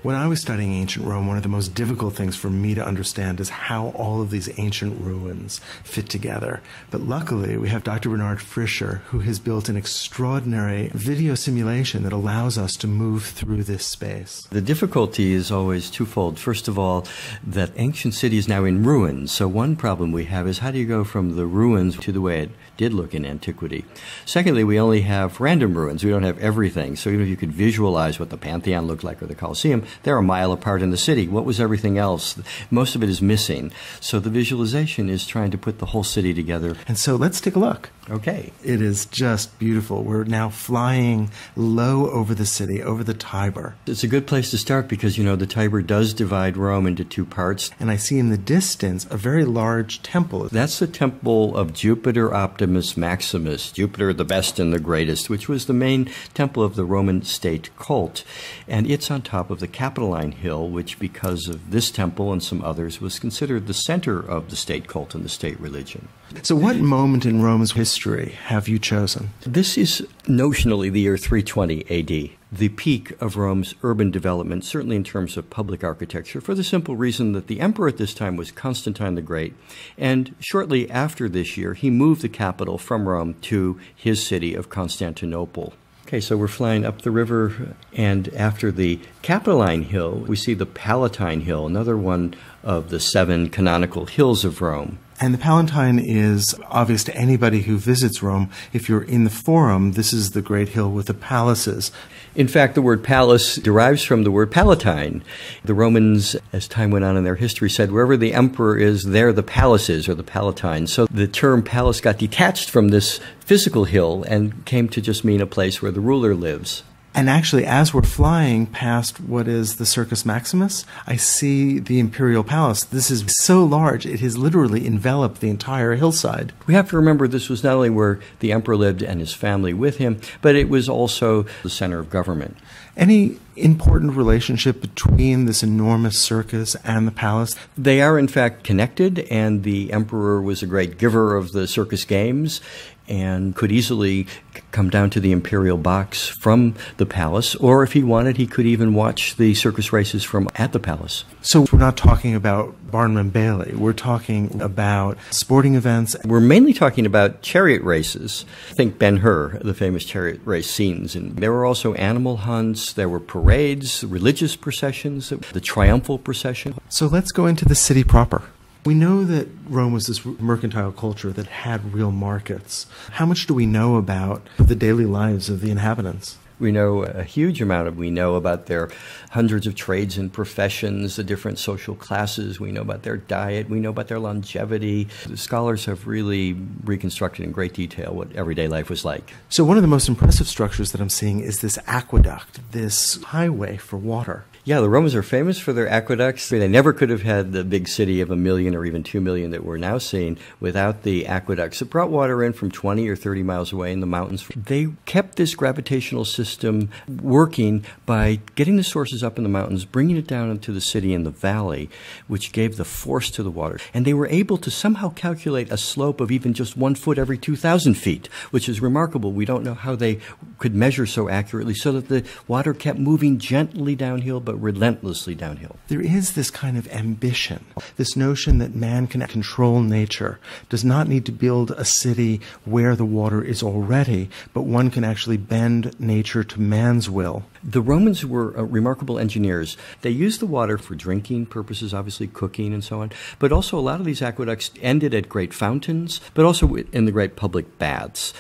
When I was studying ancient Rome, one of the most difficult things for me to understand is how all of these ancient ruins fit together. But luckily, we have Dr. Bernard Fischer, who has built an extraordinary video simulation that allows us to move through this space. The difficulty is always twofold. First of all, that ancient city is now in ruins. So one problem we have is how do you go from the ruins to the way it did look in antiquity? Secondly, we only have random ruins. We don't have everything. So even if you could visualize what the Pantheon looked like or the Colosseum, they're a mile apart in the city. What was everything else? Most of it is missing. So the visualization is trying to put the whole city together. And so let's take a look. Okay. It is just beautiful. We're now flying low over the city, over the Tiber. It's a good place to start because, you know, the Tiber does divide Rome into two parts. And I see in the distance a very large temple. That's the temple of Jupiter Optimus Maximus, Jupiter the best and the greatest, which was the main temple of the Roman state cult. And it's on top of the Capitoline Hill, which because of this temple and some others was considered the center of the state cult and the state religion. So what moment in Rome's history have you chosen? This is notionally the year 320 AD, the peak of Rome's urban development, certainly in terms of public architecture, for the simple reason that the emperor at this time was Constantine the Great, and shortly after this year, he moved the capital from Rome to his city of Constantinople. Okay, so we're flying up the river, and after the Capitoline Hill, we see the Palatine Hill, another one of the 7 canonical hills of Rome. And the Palatine is obvious to anybody who visits Rome. If you're in the Forum, this is the great hill with the palaces. In fact, the word palace derives from the word Palatine. The Romans, as time went on in their history, said wherever the emperor is, there the palace is, or the Palatine. So the term palace got detached from this physical hill and came to just mean a place where the ruler lives. And actually, as we're flying past what is the Circus Maximus, I see the Imperial Palace. This is so large, it has literally enveloped the entire hillside. We have to remember this was not only where the emperor lived and his family with him, but it was also the center of government. Any important relationship between this enormous circus and the palace? They are, in fact, connected, and the emperor was a great giver of the circus games and could easily come down to the imperial box from the palace, or if he wanted, he could even watch the circus races from at the palace. So we're not talking about Barnum and Bailey. We're talking about sporting events. We're mainly talking about chariot races. Think Ben-Hur, the famous chariot race scenes. And there were also animal hunts, there were parades, religious processions, the triumphal procession. So let's go into the city proper. We know that Rome was this mercantile culture that had real markets. How much do we know about the daily lives of the inhabitants? We know a huge amount. We know about their hundreds of trades and professions, the different social classes. We know about their diet. We know about their longevity. The scholars have really reconstructed in great detail what everyday life was like. So one of the most impressive structures that I'm seeing is this aqueduct, this highway for water. Yeah, the Romans are famous for their aqueducts. They never could have had the big city of 1 million or even 2 million that we're now seeing without the aqueducts. It brought water in from 20 or 30 miles away in the mountains. They kept this gravitational system working by getting the sources up in the mountains, bringing it down into the city in the valley, which gave the force to the water. And they were able to somehow calculate a slope of even just 1 foot every 2,000 feet, which is remarkable. We don't know how they could measure so accurately so that the water kept moving gently downhill, but relentlessly downhill. There is this kind of ambition, this notion that man can control nature, does not need to build a city where the water is already, but one can actually bend nature to man's will. The Romans were remarkable engineers. They used the water for drinking purposes, obviously cooking and so on, but also a lot of these aqueducts ended at great fountains, but also in the great public baths.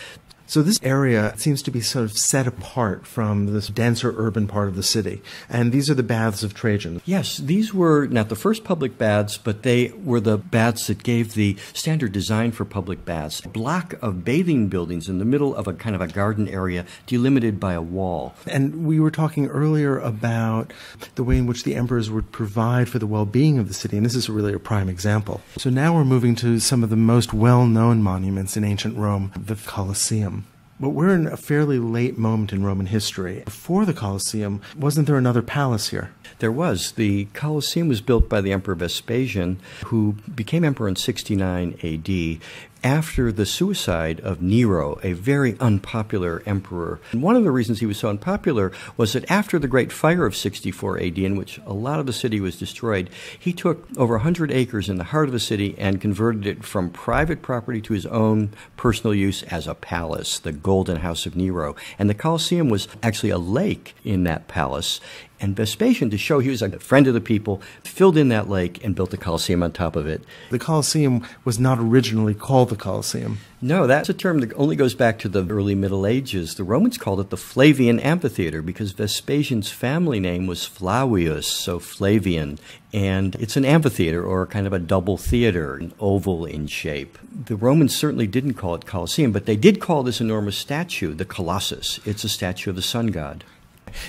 So this area seems to be sort of set apart from this denser urban part of the city. And these are the baths of Trajan. Yes, these were not the first public baths, but they were the baths that gave the standard design for public baths. A block of bathing buildings in the middle of a kind of a garden area delimited by a wall. And we were talking earlier about the way in which the emperors would provide for the well-being of the city, and this is really a prime example. So now we're moving to some of the most well-known monuments in ancient Rome, the Colosseum. But we're in a fairly late moment in Roman history. Before the Colosseum, wasn't there another palace here? There was. The Colosseum was built by the Emperor Vespasian, who became emperor in 69 AD. after the suicide of Nero, a very unpopular emperor. And one of the reasons he was so unpopular was that after the Great Fire of 64 AD, in which a lot of the city was destroyed, he took over 100 acres in the heart of the city and converted it from private property to his own personal use as a palace, the Golden House of Nero. And the Colosseum was actually a lake in that palace. And Vespasian, to show he was a friend of the people, filled in that lake and built the Colosseum on top of it. The Colosseum was not originally called the Colosseum. No, that's a term that only goes back to the early Middle Ages. The Romans called it the Flavian Amphitheater because Vespasian's family name was Flavius, so Flavian. And it's an amphitheater, or kind of a double theater, an oval in shape. The Romans certainly didn't call it Colosseum, but they did call this enormous statue the Colossus. It's a statue of the sun god.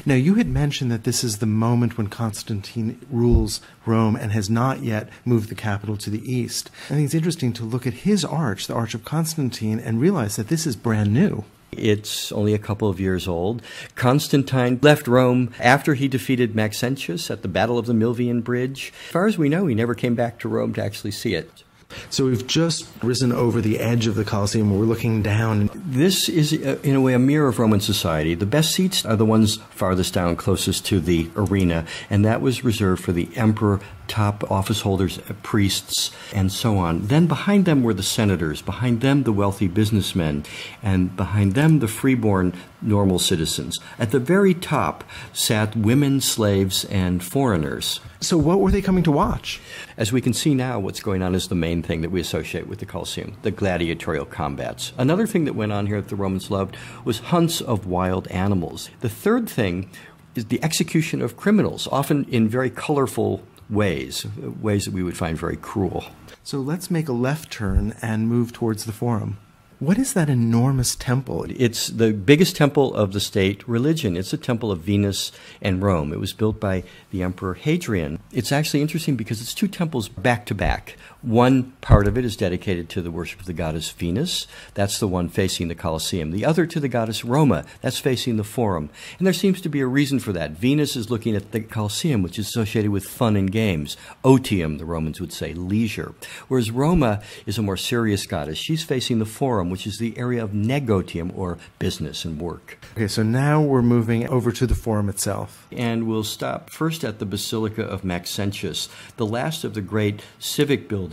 Now, you had mentioned that this is the moment when Constantine rules Rome and has not yet moved the capital to the east. I think it's interesting to look at his arch, the Arch of Constantine, and realize that this is brand new. It's only a couple of years old. Constantine left Rome after he defeated Maxentius at the Battle of the Milvian Bridge. As far as we know, he never came back to Rome to actually see it. So we've just risen over the edge of the Colosseum where we're looking down. This is, in a way, a mirror of Roman society. The best seats are the ones farthest down, closest to the arena, and that was reserved for the emperor, top office holders, priests, and so on. Then behind them were the senators, behind them the wealthy businessmen, and behind them the freeborn normal citizens. At the very top sat women, slaves, and foreigners. So what were they coming to watch? As we can see now, what's going on is the main thing that we associate with the Colosseum, the gladiatorial combats. Another thing that went on here that the Romans loved was hunts of wild animals. The third thing is the execution of criminals, often in very colorful ways that we would find very cruel. So let's make a left turn and move towards the Forum. What is that enormous temple? It's the biggest temple of the state religion. It's a temple of Venus and Rome. It was built by the Emperor Hadrian. It's actually interesting because it's two temples back to back. One part of it is dedicated to the worship of the goddess Venus. That's the one facing the Colosseum. The other to the goddess Roma. That's facing the Forum. And there seems to be a reason for that. Venus is looking at the Colosseum, which is associated with fun and games. Otium, the Romans would say, leisure. Whereas Roma is a more serious goddess. She's facing the Forum, which is the area of negotium, or business and work. Okay, so now we're moving over to the Forum itself. And we'll stop first at the Basilica of Maxentius, the last of the great civic buildings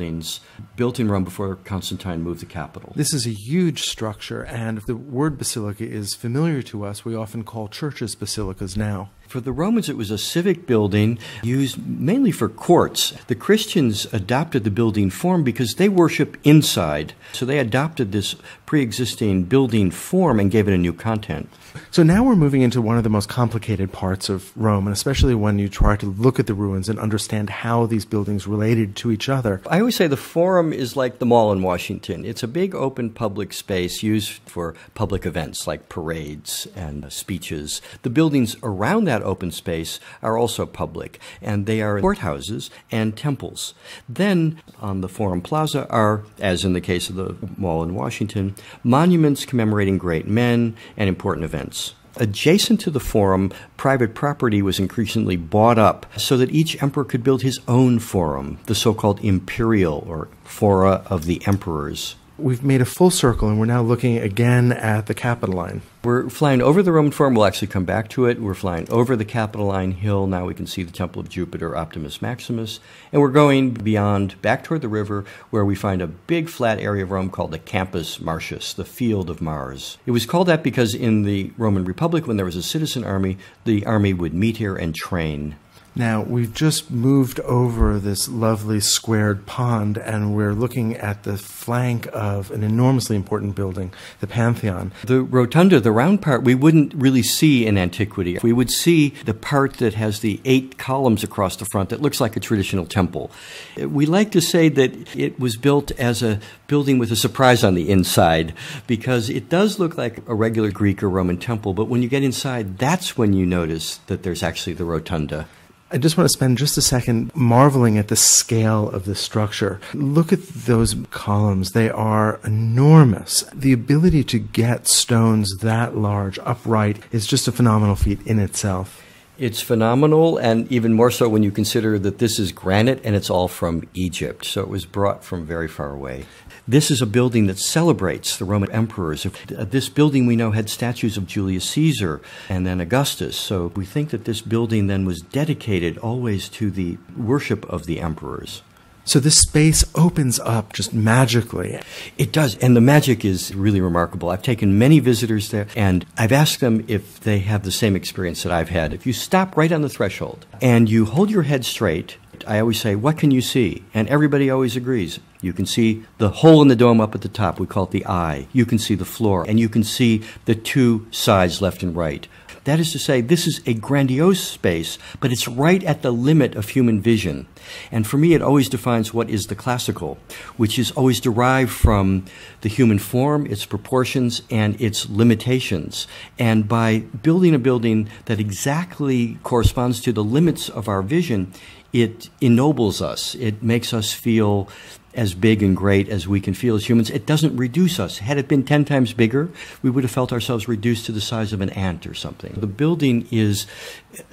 built in Rome before Constantine moved the capital. This is a huge structure, and if the word basilica is familiar to us, we often call churches basilicas now. For the Romans, it was a civic building used mainly for courts. The Christians adopted the building form because they worship inside. So they adopted this pre-existing building form and gave it a new content. So now we're moving into one of the most complicated parts of Rome, and especially when you try to look at the ruins and understand how these buildings related to each other. I always say the Forum is like the mall in Washington. It's a big open public space used for public events like parades and speeches. The buildings around that open space are also public, and they are courthouses and temples. Then on the Forum Plaza are, as in the case of the mall in Washington, monuments commemorating great men and important events. Adjacent to the Forum, private property was increasingly bought up so that each emperor could build his own forum, the so-called imperial, or fora of the emperors. We've made a full circle, and we're now looking again at the Capitoline. We're flying over the Roman Forum. We'll actually come back to it. We're flying over the Capitoline Hill. Now we can see the Temple of Jupiter, Optimus Maximus. And we're going beyond, back toward the river, where we find a big flat area of Rome called the Campus Martius, the Field of Mars. It was called that because in the Roman Republic, when there was a citizen army, the army would meet here and train. Now, we've just moved over this lovely squared pond, and we're looking at the flank of an enormously important building, the Pantheon. The rotunda, the round part, we wouldn't really see in antiquity. We would see the part that has the 8 columns across the front that looks like a traditional temple. We like to say that it was built as a building with a surprise on the inside, because it does look like a regular Greek or Roman temple, but when you get inside, that's when you notice that there's actually the rotunda. I just want to spend just a second marveling at the scale of this structure. Look at those columns. They are enormous. The ability to get stones that large upright is just a phenomenal feat in itself. It's phenomenal, and even more so when you consider that this is granite and it's all from Egypt. So it was brought from very far away. This is a building that celebrates the Roman emperors. This building we know had statues of Julius Caesar and then Augustus. So we think that this building then was dedicated always to the worship of the emperors. So this space opens up just magically. It does, and the magic is really remarkable. I've taken many visitors there, and I've asked them if they have the same experience that I've had. If you stop right on the threshold and you hold your head straight, I always say, what can you see? And everybody always agrees. You can see the hole in the dome up at the top. We call it the eye. You can see the floor, and you can see the two sides, left and right. That is to say, this is a grandiose space, but it's right at the limit of human vision. And for me, it always defines what is the classical, which is always derived from the human form, its proportions, and its limitations. And by building a building that exactly corresponds to the limits of our vision, it ennobles us. It makes us feel as big and great as we can feel as humans. It doesn't reduce us. Had it been 10 times bigger, we would have felt ourselves reduced to the size of an ant or something. The building is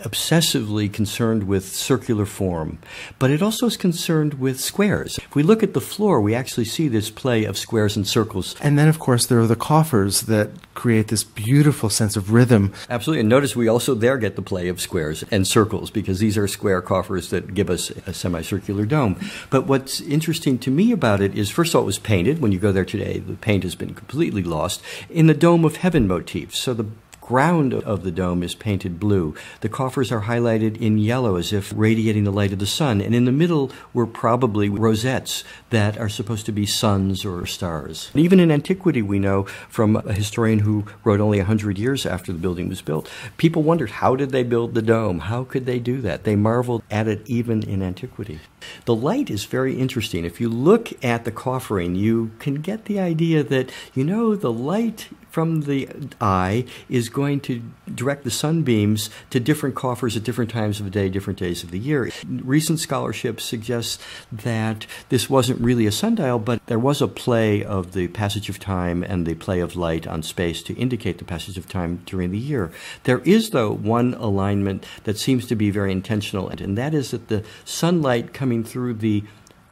obsessively concerned with circular form, but it also is concerned with squares. If we look at the floor, we actually see this play of squares and circles. And then, of course, there are the coffers that create this beautiful sense of rhythm. Absolutely. And notice we also there get the play of squares and circles, because these are square coffers that give us a semicircular dome. But what's interesting to me about it is, first of all, it was painted. When you go there today, the paint has been completely lost, in the Dome of Heaven motif. So the ground of the dome is painted blue. The coffers are highlighted in yellow as if radiating the light of the sun. And in the middle were probably rosettes that are supposed to be suns or stars. Even in antiquity, we know from a historian who wrote only 100 years after the building was built, people wondered, how did they build the dome? How could they do that? They marveled at it even in antiquity. The light is very interesting. If you look at the coffering, you can get the idea that, the light from the eye is going to direct the sunbeams to different coffers at different times of the day, different days of the year. Recent scholarship suggests that this wasn't really a sundial, but there was a play of the passage of time and the play of light on space to indicate the passage of time during the year. There is, though, one alignment that seems to be very intentional, and that is that the sunlight coming through the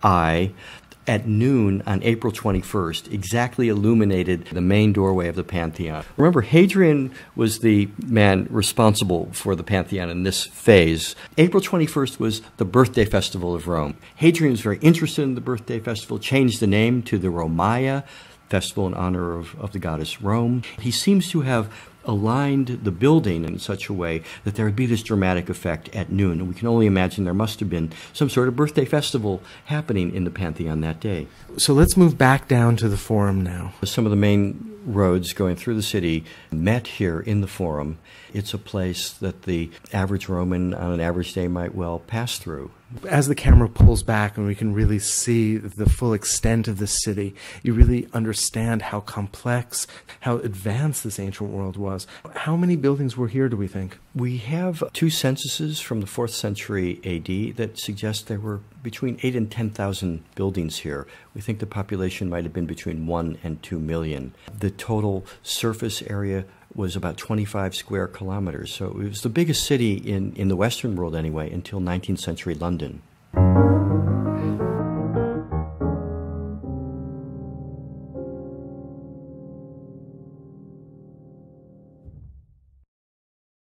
eye at noon on April 21st exactly illuminated the main doorway of the Pantheon. Remember, Hadrian was the man responsible for the Pantheon in this phase. April 21st was the birthday festival of Rome. Hadrian was very interested in the birthday festival, changed the name to the Romaya, festival in honor of the goddess Rome. He seems to have aligned the building in such a way that there would be this dramatic effect at noon. And we can only imagine there must have been some sort of birthday festival happening in the Pantheon that day. So let's move back down to the Forum now. Some of the main roads going through the city met here in the Forum. It's a place that the average Roman on an average day might well pass through. As the camera pulls back and we can really see the full extent of the city, you really understand how complex, how advanced this ancient world was. How many buildings were here, do we think? We have 2 censuses from the 4th century AD that suggest there were between 8,000 and 10,000 buildings here. We think the population might have been between 1 and 2 million. The total surface area was about 25 square kilometers. So it was the biggest city in the Western world anyway until 19th century London.